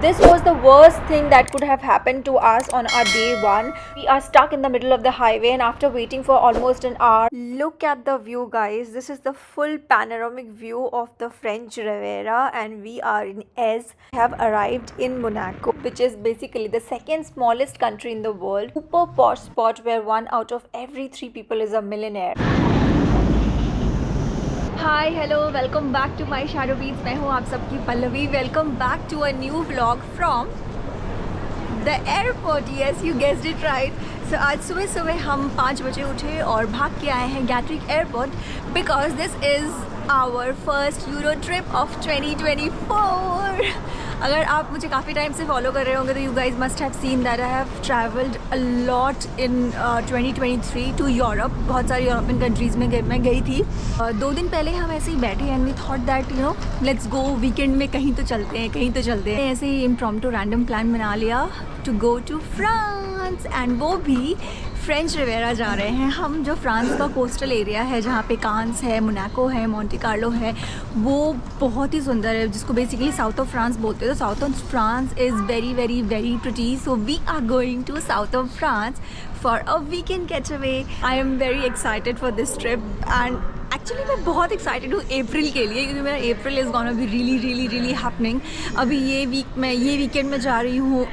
This was the worst thing that could have happened to us on our day one. We are stuck in the middle of the highway, and after waiting for almost an hour, look at the view, guys. This is the full panoramic view of the French Riviera, and we are in Ez. We have arrived in Monaco, which is basically the second smallest country in the world. Super posh spot where 1 out of every 3 people is a millionaire. Hi hello welcome back to my shadow beats. मैं हूँ आप सबकी Pallavi. Welcome back to a new vlog from the airport. Yes, you guessed it right. So आज सुबह सुबह हम 5 बजे उठे और भाग के आए हैं Gatwick airport because this is our first Euro trip of 2024। अगर आप मुझे काफ़ी टाइम से फॉलो कर रहे होंगे तो you guys must have seen that I have travelled a lot in 2023 to Europe. बहुत सारी यूरोपियन कंट्रीज़ में मैं गई थी। 2 दिन पहले हम ऐसे ही बैठे and we thought that you know let's go weekend में कहीं तो चलते हैं। ऐसे ही इम्प्रॉम्प्टू रैंडम प्लान बना लिया to go to France, and वो भी फ्रेंच रिवेरा जा रहे हैं हम। जो फ्रांस का कोस्टल एरिया है जहाँ पे कांस है, मोनाको है, मोंटे कार्लो है, वो बहुत ही सुंदर है, जिसको बेसिकली साउथ ऑफ फ्रांस बोलते हैं। तो south of France is very very very pretty. So we are going to south of France for a weekend getaway. I am very excited for this trip and actually मैं बहुत excited हूँ अप्रैल के लिए, क्योंकि मेरा April is gonna be really really really happening. अभी ये वीकेंड में जा रही हूँ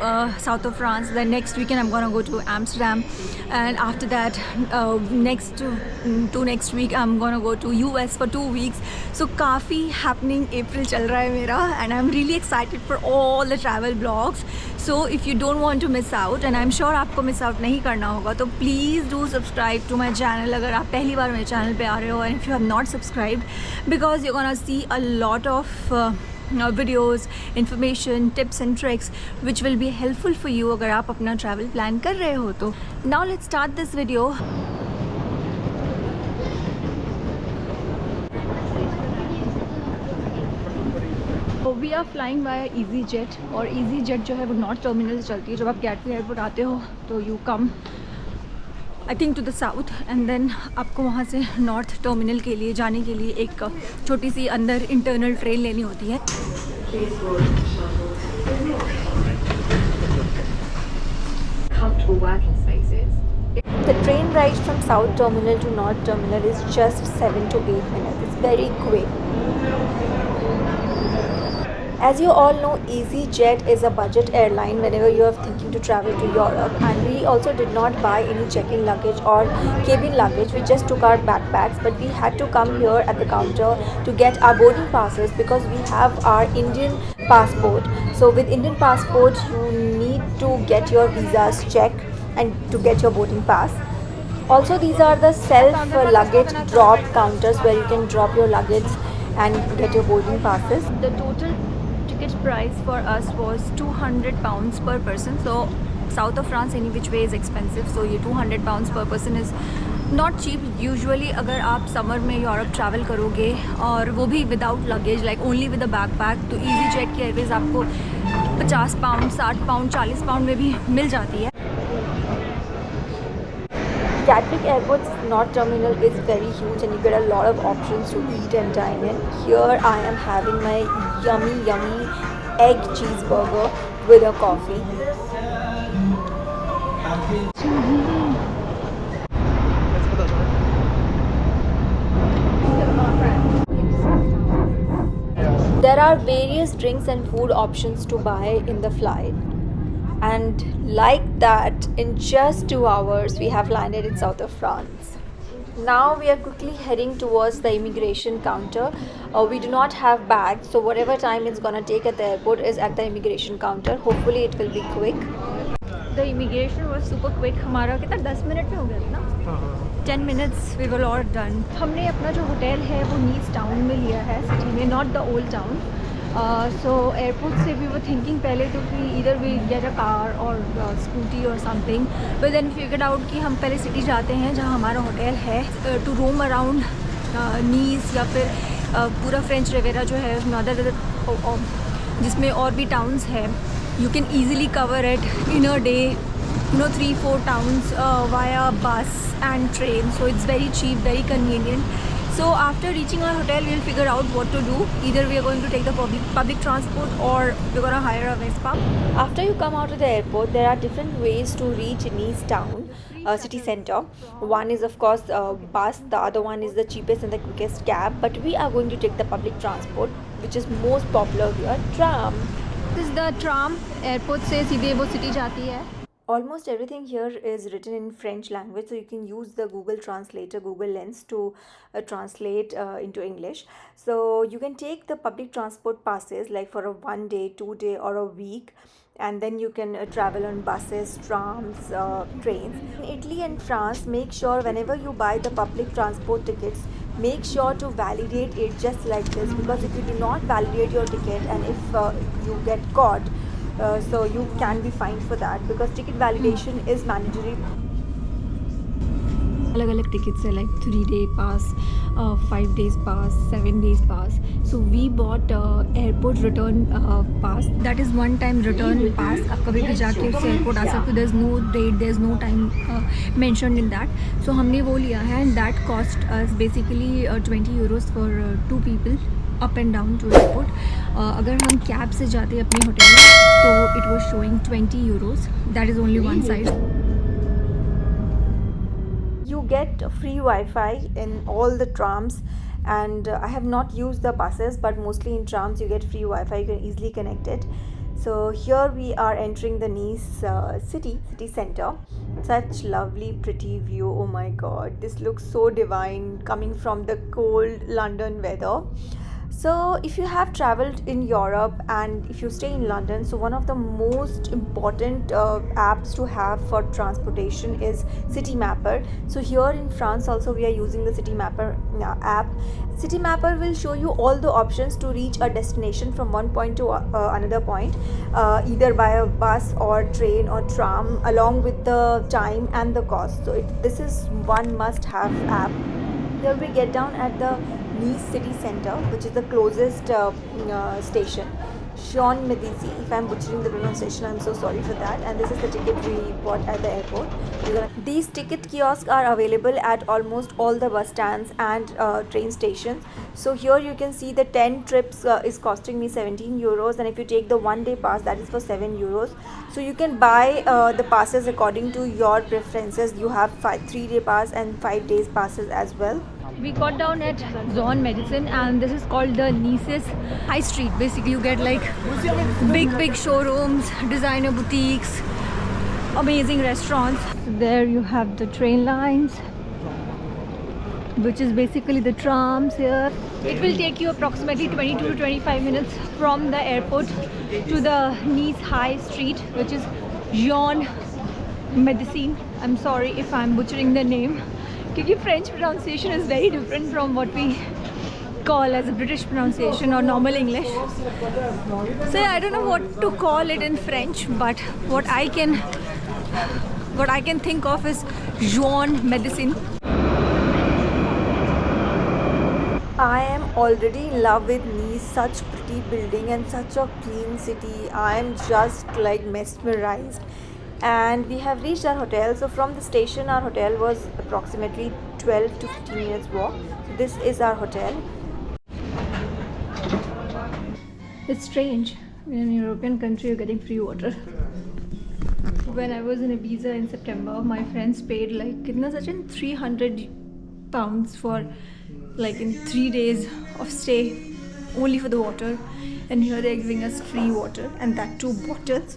south of France. Then next weekend I am gonna go to Amsterdam, and after that next week I am gonna go to US for 2 weeks। So काफ़ी happening अप्रैल चल रहा है मेरा, and I am really excited for all the travel blogs. So if you don't want to miss out, and I am sure आपको miss out नहीं करना होगा, तो please do subscribe to my channel अगर आप पहली बार मेरे चैनल पे आ रहे हो, and if you have not subscribed, because you're gonna see a lot of videos, information, tips and tricks which will be helpful for you अगर आप अपना travel plan कर रहे हो तो। Now let's start this video। We are flying via EasyJet, और EasyJet जो है वो नॉर्थ टर्मिनल से चलती है। जब आप गैटविक एयरपोर्ट आते हो तो you come I think to the south, and then आपको वहाँ से नॉर्थ टर्मिनल के लिए जाने के लिए एक छोटी सी अंदर इंटरनल ट्रेन लेनी होती है। The train ride from South Terminal to North Terminal is just 7 to 8 minutes. It's very quick. As you all know, EasyJet is a budget airline whenever you are thinking to travel to Europe, and we also did not buy any check-in luggage or cabin luggage. We just took our backpacks, but we had to come here at the counter to get our boarding passes because we have our Indian passport. So with Indian passport, you need to get your visas checked and to get your boarding pass. Also, these are the self luggage drop counters where you can drop your luggage and get your boarding passes. The total ticket price for us was £200 per person. So south of France any which way is expensive, so ये £200 per person is not cheap. Usually अगर आप summer में Europe travel करोगे और वो भी without luggage, like only with a backpack, तो EasyJet की एयरवेज आपको £50, £60, £40 में भी मिल जाती है। Gatwick Airport's North Terminal is very huge, and you get a lot of options to eat and dine in. Here I am having my yummy egg cheeseburger with a coffee. There are various drinks and food options to buy in the flight. And like that, in just 2 hours, we have landed in south of France. Now we are quickly heading towards the immigration counter. We do not have bags, so whatever time it's gonna take at the airport is at the immigration counter. Hopefully it will be quick. The immigration was super quick. हमारा कितना 10 minute में हो गया था ना? 10 minutes we were all done. हमने अपना जो होटल है वो नीस टाउन में लिया है, सिटी में, not the old town. So airport से we were thinking पहले तो कि either we get a car or scooty or something, but then figured out कि हम पहले सिटी जाते हैं जहाँ हमारा होटल है, to roam around नीस या फिर पूरा फ्रेंच रिवेरा जो है जिसमें और भी टाउन्स है, you can easily cover it in a day, you know, 3-4 towns via bus and train, so it's very cheap, very convenient. So after reaching our hotel, we'll figure out what to do. Either we are going to take the public transport or we're going to hire a Vespa. After you come out of the airport, there are different ways to reach Nice town, city center. One is of course bus, the other one is the cheapest and the quickest cab, but we are going to take the public transport, which is most popular here, tram. This is the tram. Airport से सीधे वो city जाती है. Almost everything here is written in French language, so you can use the Google Translator, Google Lens to translate into English. So you can take the public transport passes like for a 1 day, 2 day or a week, and then you can travel on buses, trams, trains. In Italy and France, make sure whenever you buy the public transport tickets, make sure to validate it just like this, because if you do not validate your ticket and if you get caught, so you can be fined for that, because ticket validation is mandatory. अलग-अलग tickets है, like 3-day pass, 5 days pass, 7 days pass. So we bought airport return pass. That is one time return pass. आप कभी भी जाके उससे airport आ सकते हो. There's no date, there's no time mentioned in that. So हमने वो लिया है, and that cost us basically 20 euros for 2 people up and down to airport. अगर हम कैब से जाते अपने होटल तो it was showing 20 euros. That is only one side. You get free Wi-Fi in all the trams, and I have not used the buses, but mostly in trams you get free Wi-Fi. You can easily connect it. So here we are entering the Nice city center. Such lovely pretty view. Oh my god, this looks so divine coming from the cold London weather. So if you have traveled in Europe and if you stay in London, so one of the most important apps to have for transportation is Citymapper. So here in France also we are using the Citymapper app. Citymapper will show you all the options to reach a destination from one point to another point, either by a bus or train or tram, along with the time and the cost. So this is one must-have app. Here we get down at the Nice city center, which is the closest station, Jean Medici. If I'm butchering the pronunciation, I'm so sorry for that. And this is the ticket we bought at the airport. These ticket kiosks are available at almost all the bus stands and train stations. So here you can see the 10 trips is costing me 17 euros, and if you take the 1 day pass, that is for 7 euros. So you can buy the passes according to your preferences. You have 3-day pass and 5 days passes as well. We got down at Jean Medicine, and this is called the Nice's High Street. Basically you get like big showrooms, designer boutiques, amazing restaurants. There you have the train lines, which is basically the trams here. It will take you approximately 22 to 25 minutes from the airport to the Nice High Street, which is Jean Medicine. I'm sorry if I'm butchering the name, because French pronunciation is very different from what we call as a British pronunciation or normal English. So I don't know what to call it in French, but what I can think of is Jean Medicine. I am already in love with Nice. Such pretty building and such a clean city. I am just like mesmerized. And we have reached our hotel. So from the station our hotel was approximately 12 to 15 minutes walk. So this is our hotel. It's strange, in a European country you're getting free water. When I was in Ibiza in September, my friends paid like £300 for like in 3 days of stay only for the water, and here they're giving us free water, and that too bottles.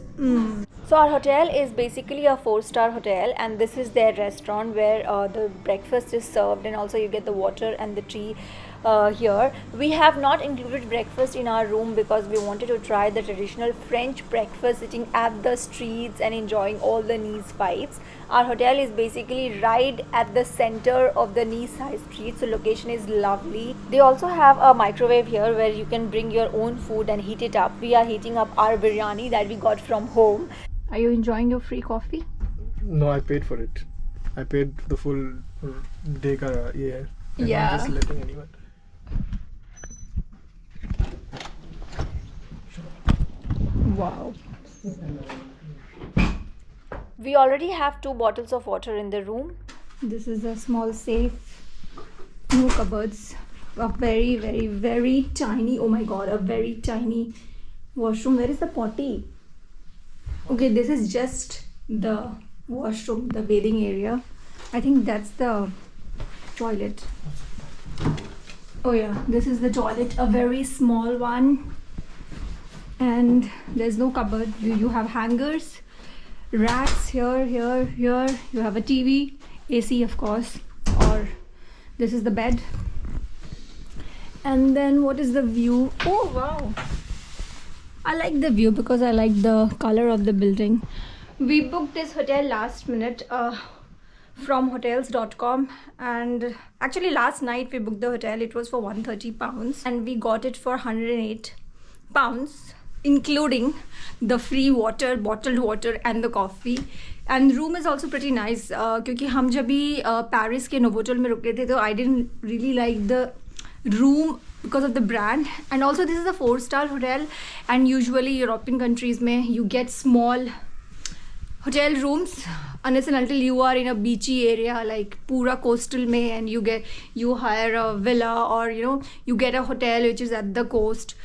So our hotel is basically a 4-star hotel, and this is their restaurant where the breakfast is served, and also you get the water and the tea here. We have not included breakfast in our room because we wanted to try the traditional French breakfast sitting at the streets and enjoying all the Nice vibes. Our hotel is basically right at the center of the Nice High Street, so location is lovely. They also have a microwave here where you can bring your own food and heat it up. We are heating up our biryani that we got from home. Are you enjoying your free coffee? No, I paid for it. I paid the full day ka year. Yeah. I'm just letting anyone. Wow. We already have 2 bottles of water in the room. This is a small safe No cupboards. A very, very, very tiny, oh my god, a very tiny washroom. Where is the potty? Okay, this is just the washroom, the bathing area. I think that's the toilet. Oh yeah, this is the toilet, a very small one. And there's no cupboard. You have hangers, racks here, here, here. You have a TV, AC of course, or this is the bed. And then what is the view? Oh wow, I like the view because I like the color of the building. We booked this hotel last minute from hotels.com, and actually last night we booked the hotel. It was for £130 and we got it for £108, including the free water, bottled water and the coffee. And room is also pretty nice क्योंकि हम जब भी Paris के Novotel में रुके थे तो I didn't really like the room because of the brand, and also this is a 4-star hotel, and usually European countries में you get small hotel rooms unless and until you are in a beachy area like pura coastal में, and you hire a villa, or you get a hotel which is at the coast,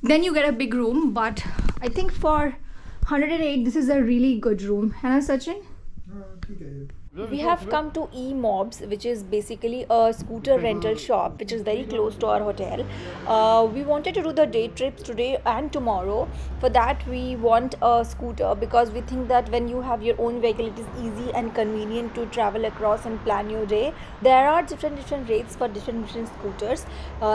then you get a big room. But I think for 108 this is a really good room. है ना Sachin? We have come to E-Mobs, which is basically a scooter rental shop which is very close to our hotel. We wanted to do the day trips today and tomorrow. For that we want a scooter because we think that when you have your own vehicle it is easy and convenient to travel across and plan your day. There are different rates for different scooters.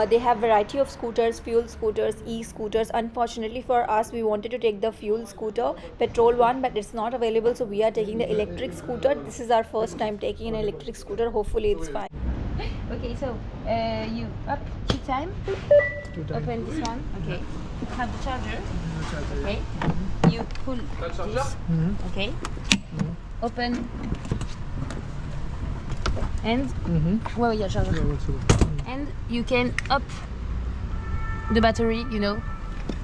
They have variety of scooters, fuel scooters, e-scooters. Unfortunately for us we wanted to take the fuel scooter, petrol one, but it's not available, so we are taking the electric scooter. This is our first time taking an electric scooter. Hopefully it's fine. Okay, so you up 2 time. Open this one. Okay. Have the charger. Okay. You pull this. Okay. Open. And well, yeah, charger. And you can up the battery.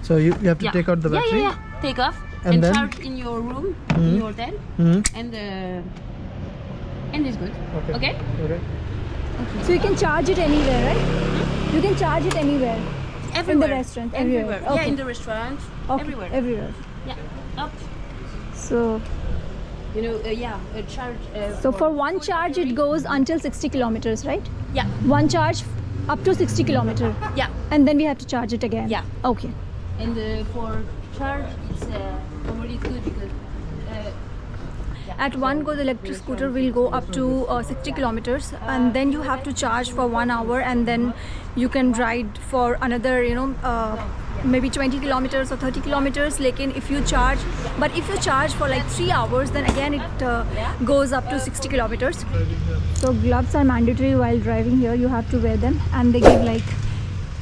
So you have to take out the battery. Yeah. Take off and then charge in your room, in your hotel, and it's good. Okay. So you can charge it anywhere, right? You can charge it anywhere. Everywhere. In the restaurant, everywhere. Yeah, in the restaurant, Okay, everywhere. Everywhere. Yeah, up. So A charge. so for one charge it goes until 60 kilometers, right? Yeah, One charge up to 60 kilometer. yeah, And then we have to charge it again. Yeah. Okay. and for charge it's really good because. At one go the electric scooter will go up to 60 kilometers, and then you have to charge for 1 hour, and then you can ride for another maybe 20 kilometers or 30 kilometers. Lekin if you charge for like 3 hours, then again it goes up to 60 kilometers. So gloves are mandatory while driving here. You have to wear them, and they give like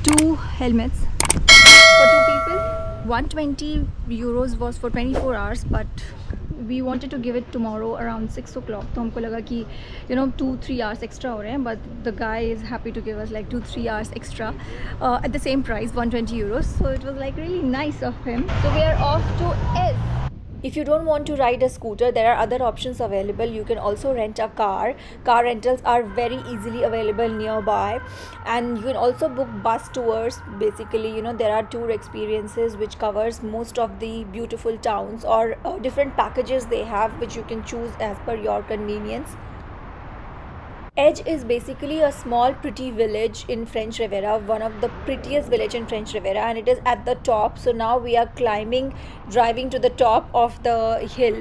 2 helmets for 2 people. 120 euros was for 24 hours, but we wanted to give it tomorrow around 6 o'clock. तो हमको लगा कि 2-3 hours extra हो रहे हैं, but the guy is happy to give us like 2-3 hours extra at the same price, 120 euros. So it was like really nice of him. So we are off to S. If you don't want to ride a scooter, there are other options available. You can also rent a car. Car rentals are very easily available nearby, and you can also book bus tours. Basically, there are tour experiences which covers most of the beautiful towns, or different packages they have which you can choose as per your convenience. Edge is basically a small pretty village in French Riviera, one of the prettiest village in French Riviera, and it is at the top. So now we are driving to the top of the hill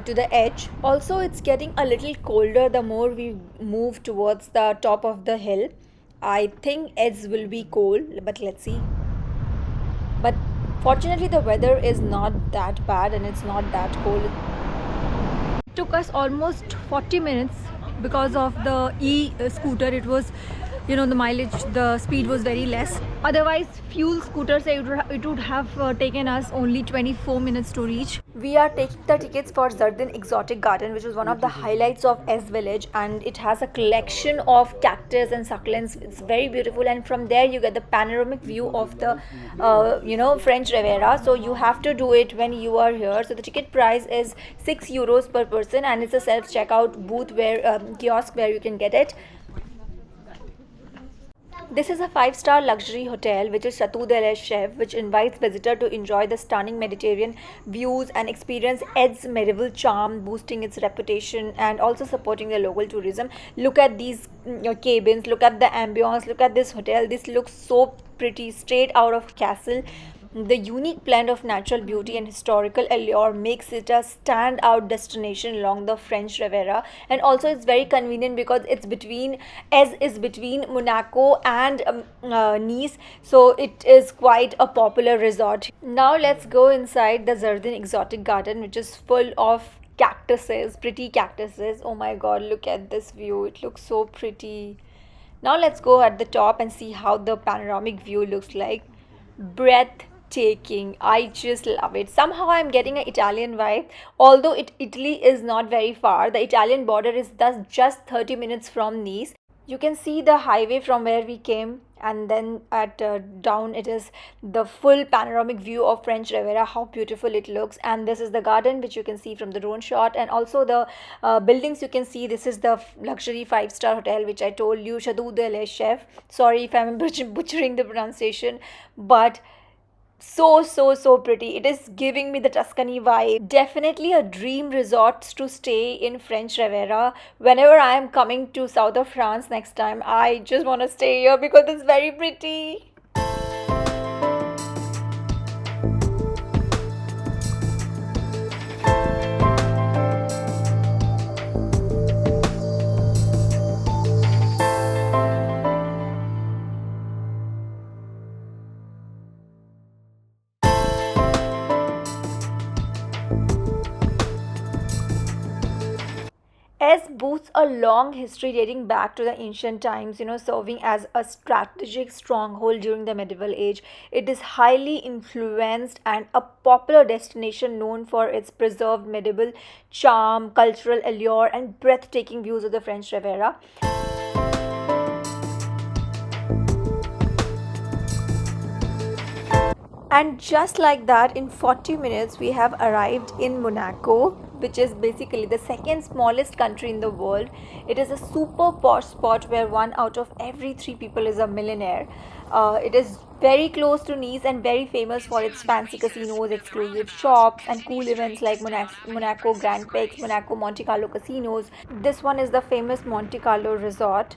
to the edge. Also it's getting a little colder the more we move towards the top of the hill. I think Edge will be cold, but let's see. But fortunately the weather is not that bad and it's not that cold. It took us almost 40 minutes because of the e-scooter. It was the mileage, the speed was very less. Otherwise fuel scooters, it would have taken us only 24 minutes to reach. We are taking the tickets for Zardin Exotic Garden, which is one of the highlights of S Village, and it has a collection of cactus and succulents. It's very beautiful, and from there you get the panoramic view of the French Riviera. So you have to do it when you are here. So the ticket price is 6 euros per person, and it's a self checkout booth where kiosk where you can get it. This is a 5-star luxury hotel which is Chateau de la Chèvre, which invites visitors to enjoy the stunning Mediterranean views and experience its medieval charm, boosting its reputation and also supporting the local tourism. Look at these cabins, look at the ambience, look at this hotel. This looks so pretty, straight out of castle. The unique blend of natural beauty and historical allure makes it a standout destination along the French Riviera, and also it's very convenient because it's between is between Monaco and Nice, so it is quite a popular resort. Now let's go inside the Zardin Exotic Garden, which is full of cactuses, pretty cactuses. Oh my god, look at this view, it looks so pretty. Now let's go at the top and see how the panoramic view looks like. Breathtaking. I just love it. Somehow I'm getting an Italian vibe. Although Italy is not very far, the Italian border is thus just 30 minutes from Nice. You can see the highway from where we came, and then at down it is the full panoramic view of French Riviera. How beautiful it looks. And this is the garden which you can see from the drone shot, and also the buildings you can see. This is the luxury 5-star hotel which I told you, Chateau de la Chèvre. Sorry if I'm butchering the pronunciation, but so pretty. It is giving me the Tuscany vibe. Definitely a dream resort to stay in French Riviera. Whenever I am coming to south of France next time, I just want to stay here because it's very pretty. Es boasts a long history dating back to the ancient times, serving as a strategic stronghold during the medieval age. It is highly influenced and a popular destination known for its preserved medieval charm, cultural allure, and breathtaking views of the French Riviera. And just like that, in 40 minutes, we have arrived in Monaco, which is basically the second smallest country in the world. It is a super posh spot where 1 out of every 3 people is a millionaire. It is very close to Nice and very famous for its fancy casinos, exclusive shops, and cool events like Monaco Grand Prix, Monaco Monte Carlo casinos. This one is the famous Monte Carlo resort.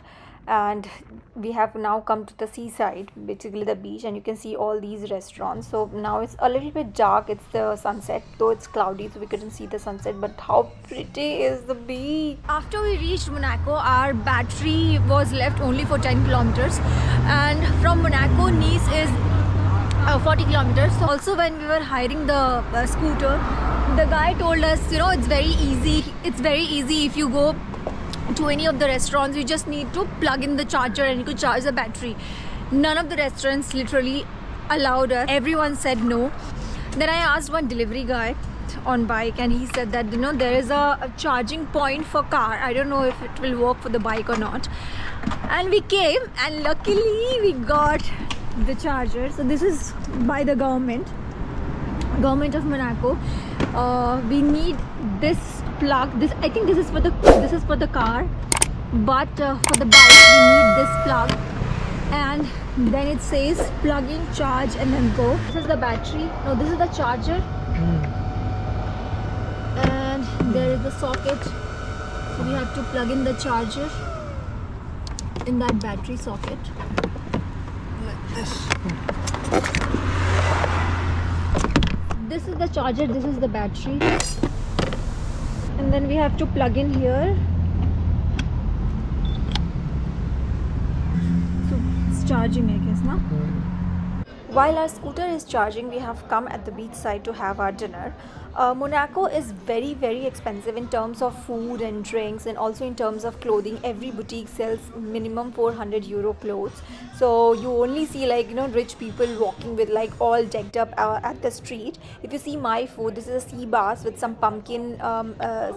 And we have now come to the seaside, basically the beach, and you can see all these restaurants. So now it's a little bit dark, it's the sunset, though it's cloudy so we couldn't see the sunset, but how pretty is the beach. After we reached Monaco, our battery was left only for 10 kilometers, and from Monaco, Nice is 40 kilometers. So also when we were hiring the scooter, the guy told us, it's very easy if you go to any of the restaurants, you just need to plug in the charger and you could charge the battery. None of the restaurants literally allowed us. Everyone said no. Then I asked one delivery guy on bike, and he said that there is a charging point for car. I don't know if it will work for the bike or not. And we came, and luckily we got the charger. So this is by the government of Monaco. We need this plug. I think this is for the car, but for the bike we need this plug. And then it says plug in, charge, and then go. This is the battery. No, this is the charger. And there is the socket. So we have to plug in the charger in that battery socket like this. This is the charger, this is the battery, and then we have to plug in here. So it's charging, I guess, now. While our scooter is charging, we have come at the beach side to have our dinner. Monaco is very, very expensive in terms of food and drinks, and also in terms of clothing. Every boutique sells minimum 400 euro clothes. So you only see rich people walking with all decked up at the street. If you see my food, this is a sea bass with some pumpkin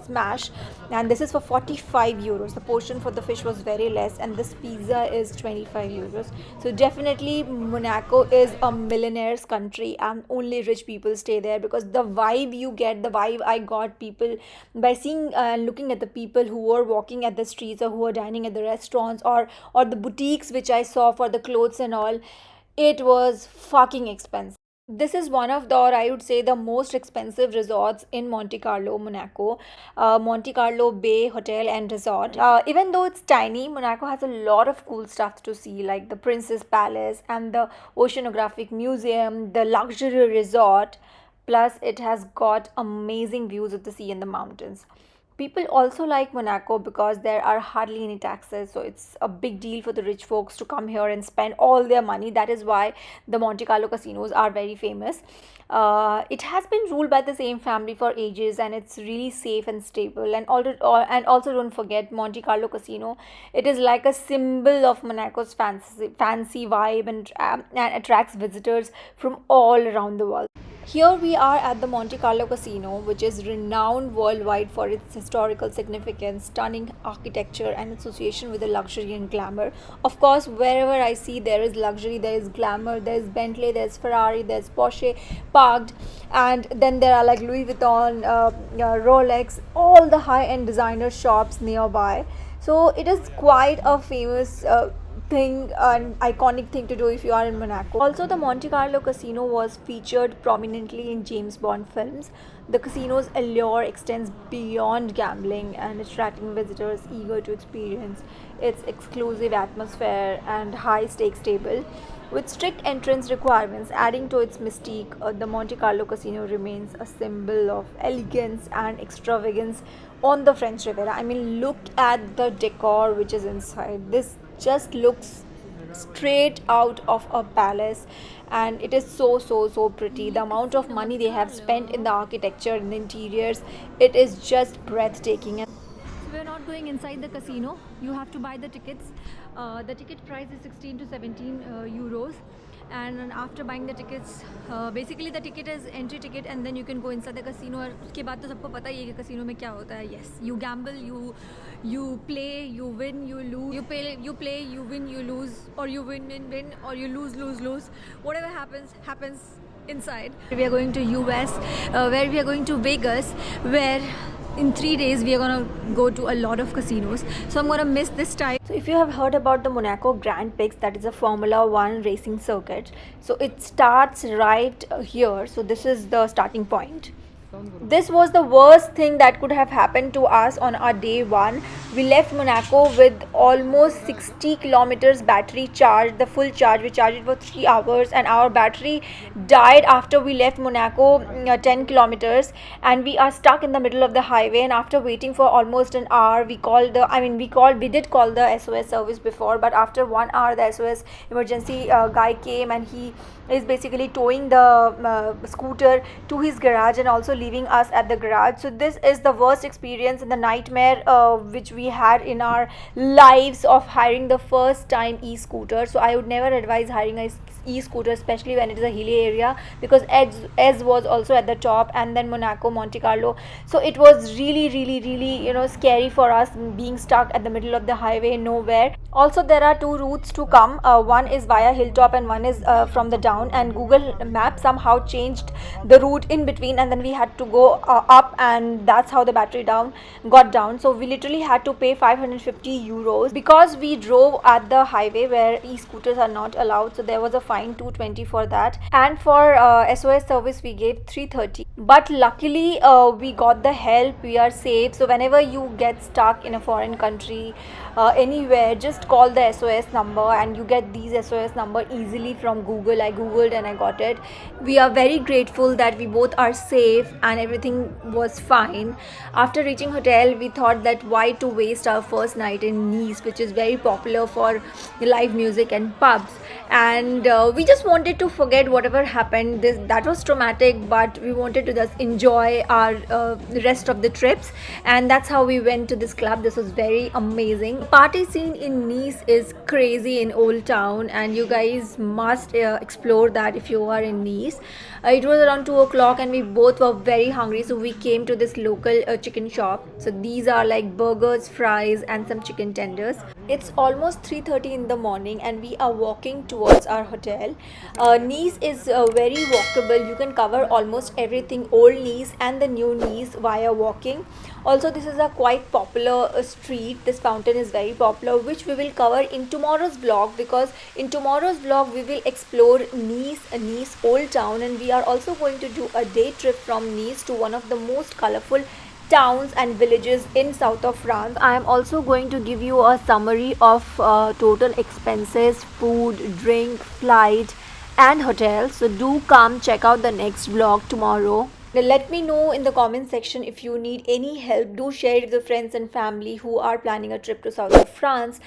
smash, and this is for 45 euros. The portion for the fish was very less, and this pizza is 25 euros. So definitely Monaco is a millionaire's country and only rich people stay there, because the vibe you get, the vibe I got people by seeing and looking at the people who were walking at the streets or who were dining at the restaurants, or the boutiques which I saw for the clothes and all. It was fucking expensive. This is one of the, or I would say, the most expensive resorts in Monte Carlo, Monaco. Monte Carlo Bay Hotel and Resort. Even though it's tiny, Monaco has a lot of cool stuff to see, like the Princess Palace and the Oceanographic Museum, the luxury resort. Plus, it has got amazing views of the sea and the mountains. People also like Monaco because there are hardly any taxes, so it's a big deal for the rich folks to come here and spend all their money. That is why the Monte Carlo casinos are very famous. It has been ruled by the same family for ages, and it's really safe and stable. And also don't forget Monte Carlo Casino. It is like a symbol of Monaco's fancy vibe, and attracts visitors from all around the world. Here we are at the Monte Carlo Casino, which is renowned worldwide for its historical significance, stunning architecture, and association with the luxury and glamour. Of course, wherever I see there is luxury, there is glamour, there is Bentley, there's Ferrari, there's Porsche parked, and then there are like Louis Vuitton, Rolex, all the high-end designer shops nearby. So it is quite a famous thing, an iconic thing to do if you are in Monaco. Also, the Monte Carlo casino was featured prominently in James Bond films. The casino's allure extends beyond gambling and attracting visitors eager to experience its exclusive atmosphere and high stakes table. With strict entrance requirements adding to its mystique, the Monte Carlo casino remains a symbol of elegance and extravagance on the French Riviera. I mean, look at the decor which is inside. This just looks straight out of a palace, and it is so pretty. The amount of money they have spent in the architecture and the interiors, it is just breathtaking. So we're not going inside the casino. You have to buy the tickets. The ticket price is 16 to 17 euros, and after buying the tickets, basically the ticket is entry ticket, and then you can go inside the casino. और उसके बाद तो सबको पता ही है कि casino में क्या होता है. Yes, you gamble, you play, you win, you lose. You play, you win, you lose, or you win, or you lose. Whatever happens inside. We are going to US, where we are going to Vegas, where in 3 days we are gonna go to a lot of casinos, so I'm gonna miss this time. So if you have heard about the Monaco Grand Prix, that is a Formula 1 racing circuit, so it starts right here. So this is the starting point. This was the worst thing that could have happened to us on our day one. We left Monaco with almost 60 kilometers battery charge, the full charge. We charged it for 3 hours, and our battery died after we left Monaco 10 kilometers, and we are stuck in the middle of the highway. And after waiting for almost an hour, we did call the SOS service before, but after 1 hour the SOS emergency guy came, and he is basically towing the scooter to his garage and also leaving us at the garage. So this is the worst experience and the nightmare which we had in our lives of hiring the first time e-scooter. So I would never advise hiring a e-scooter, especially when it is a hilly area, because Ez was also at the top, and then Monaco, Monte Carlo. So it was really scary for us being stuck at the middle of the highway nowhere. Also, there are 2 routes to come. One is via Hilltop and one is from the down, and Google Maps somehow changed the route in between, and then we had to go up, and that's how the battery got down. So we literally had to pay 550 euros because we drove at the highway where e-scooters are not allowed. So there was a fine 220 for that, and for SOS service we gave 330. But luckily we got the help. We are safe. So whenever you get stuck in a foreign country, anywhere, just call the SOS number, and you get these SOS number easily from Google. I googled and I got it. We are very grateful that we both are safe and everything was fine. After reaching hotel, we thought that why to waste our first night in Nice, which is very popular for live music and pubs, and we just wanted to forget whatever happened. That was traumatic, but we wanted to just enjoy our rest of the trips, and that's how we went to this club. This was very amazing. Party scene in Nice is crazy in Old Town, and you guys must explore that if you are in Nice. It was around 2 o'clock and we both were very hungry, so we came to this local chicken shop. So these are like burgers, fries and some chicken tenders. It's almost 3:30 in the morning and we are walking towards our hotel. Nice is very walkable. You can cover almost everything, old Nice and the new Nice, via walking. Also, this is a quite popular street. This fountain is very popular, which we will cover in tomorrow's vlog, because in tomorrow's vlog we will explore Nice Old Town, and we are also going to do a day trip from Nice to one of the most colorful towns and villages in south of France. I am also going to give you a summary of total expenses, food, drink, flight and hotel. So do come check out the next vlog tomorrow. Now let me know in the comment section if you need any help. Do share it with your friends and family who are planning a trip to south of France.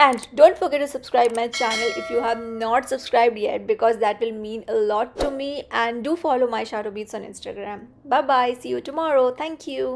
And don't forget to subscribe my channel if you have not subscribed yet, because that will mean a lot to me. And do follow my Shadow Beats on Instagram. Bye bye. See you tomorrow. Thank you.